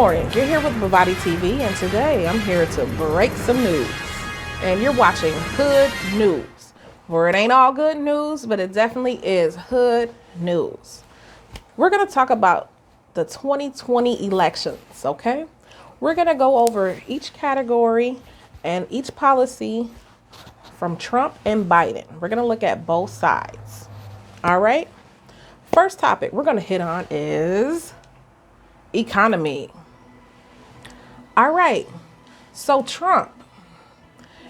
morning. You're here with Bavati TV, and today I'm here to break some news. And you're watching Hood News, where it ain't all good news, but it definitely is hood news. We're going to talk about the 2020 elections, okay? We're going to go over each category and each policy from Trump and Biden. We're going to look at both sides. All right? First topic we're going to hit on is economy. All right. So Trump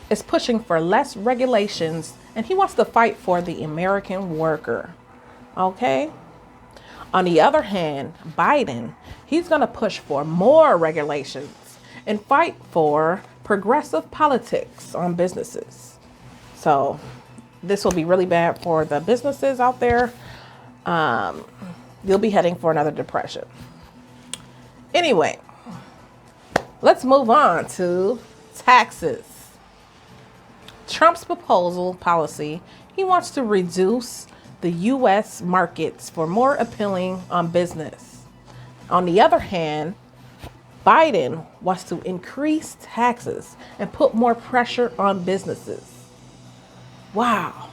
is pushing for less regulations, and he wants to fight for the American worker. Okay? On the other hand, Biden, he's going to push for more regulations and fight for progressive politics on businesses. So this will be really bad for the businesses out there. You'll be heading for another depression. Anyway, let's move on to taxes. Trump's proposal policy, he wants to reduce the U.S. markets for more appealing on business. On the other hand, Biden wants to increase taxes and put more pressure on businesses. Wow.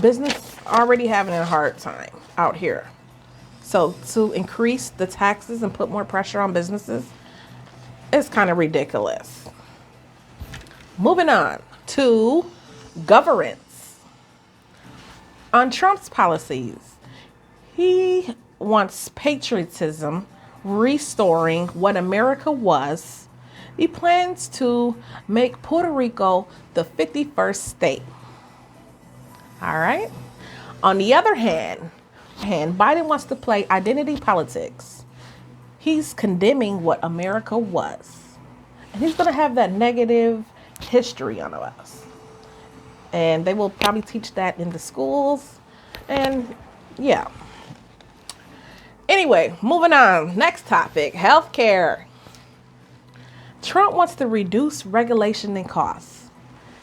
Business already having a hard time out here. So to increase the taxes and put more pressure on businesses is kind of ridiculous. Moving on to governance. On Trump's policies, he wants patriotism, restoring what America was. He plans to make Puerto Rico the 51st state. All right. On the other hand, Biden wants to play identity politics. He's condemning what America was. And he's going to have that negative history on us. And they will probably teach that in the schools. And yeah. Anyway, moving on. Next topic, healthcare. Trump wants to reduce regulation and costs.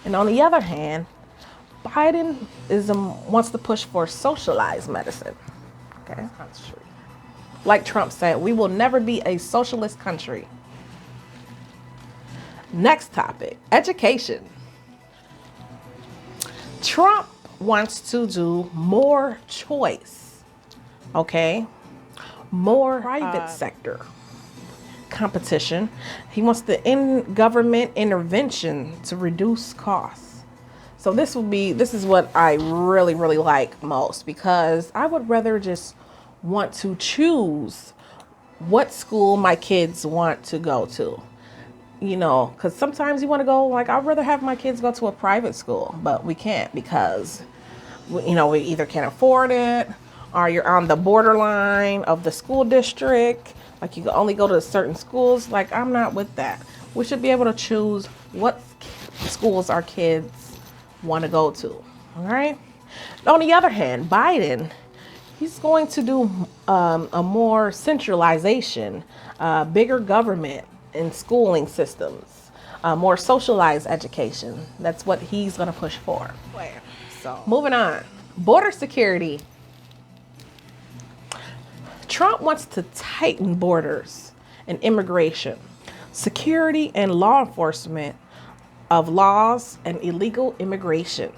And on the other hand, Biden wants to push for socialized medicine. Okay, that's true. Like Trump said, we will never be a socialist country. Next topic, education. Trump wants to do more choice. Okay, more private sector competition. He wants to end government intervention to reduce costs. So this is what I really, really like most, because I would rather just want to choose what school my kids want to go to. You know, because sometimes you want to go, like, I'd rather have my kids go to a private school, but we can't because, you know, we either can't afford it or you're on the borderline of the school district. Like, you can only go to certain schools. Like, I'm not with that. We should be able to choose what schools our kids want to go to. All right. On the other hand, Biden, he's going to do a more centralization, bigger government in schooling systems, more socialized education. That's what he's going to push for. So moving on, border security. Trump wants to tighten borders and immigration, security, and law enforcement of laws and illegal immigration.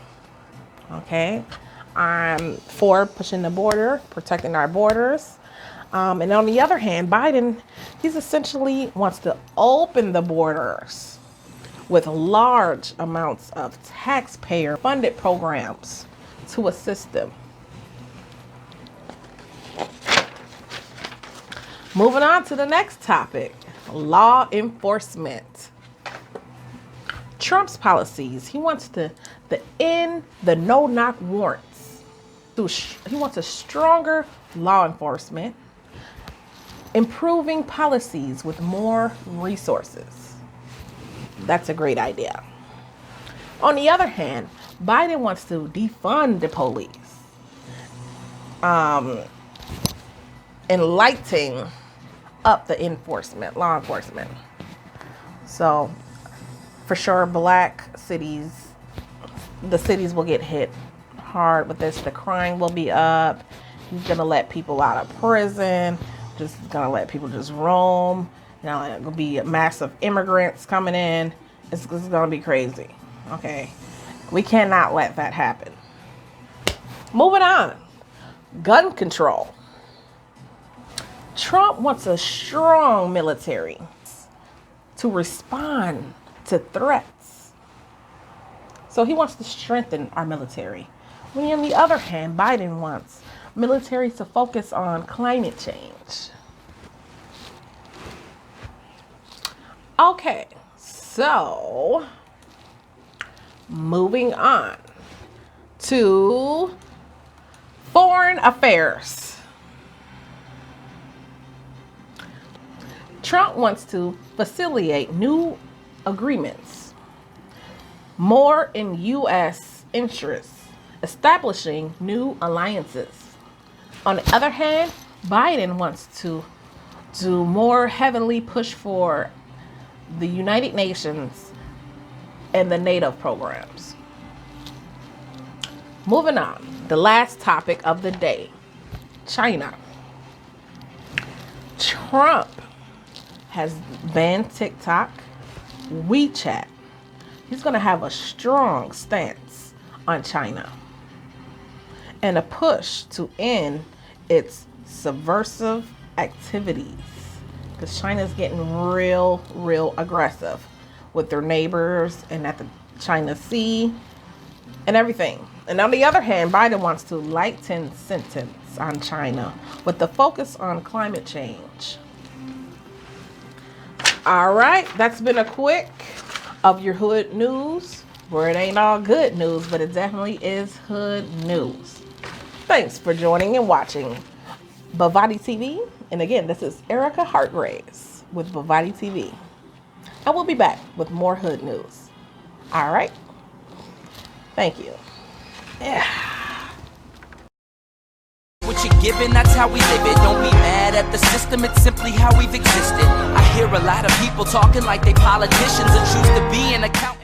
Okay, I'm for pushing the border, protecting our borders. And on the other hand, Biden, he's essentially wants to open the borders with large amounts of taxpayer-funded programs to assist them. Moving on to the next topic, law enforcement. Trump's policies, he wants to end the no-knock warrants. He wants a stronger law enforcement, improving policies with more resources. That's a great idea. On the other hand, Biden wants to defund the police, and lighting up the law enforcement. So for sure, black cities, the cities will get hit hard with this. The crime will be up. He's going to let people out of prison. just gonna let people just roam. Now it's gonna be massive immigrants coming in. It's gonna be crazy. Okay, we cannot let that happen. Moving on, gun control. Trump wants a strong military to respond to threats. So he wants to strengthen our military. When on the other hand, Biden wants military to focus on climate change. Okay, so moving on to foreign affairs. Trump wants to facilitate new agreements, more in U.S. interests, establishing new alliances. On the other hand, Biden wants to do more heavily push for the United Nations and the NATO programs. Moving on, the last topic of the day, China. Trump has banned TikTok, WeChat. He's going to have a strong stance on China and a push to end its subversive activities, because China's getting real aggressive with their neighbors and at the China Sea and everything. And on the other hand, Biden wants to lighten sentence on China with the focus on climate change. All right, that's been a quick of your hood news, where it ain't all good news, but it definitely is hood news. Thanks for joining and watching Bhavati TV. And again, this is Erica Hargraves with Bhavati TV. I will be back with more hood news. All right. Thank you. Yeah. What you're given, that's how we live it. Don't be mad at the system, it's simply how we've existed. I hear a lot of people talking like they politicians and choose to be an accountant.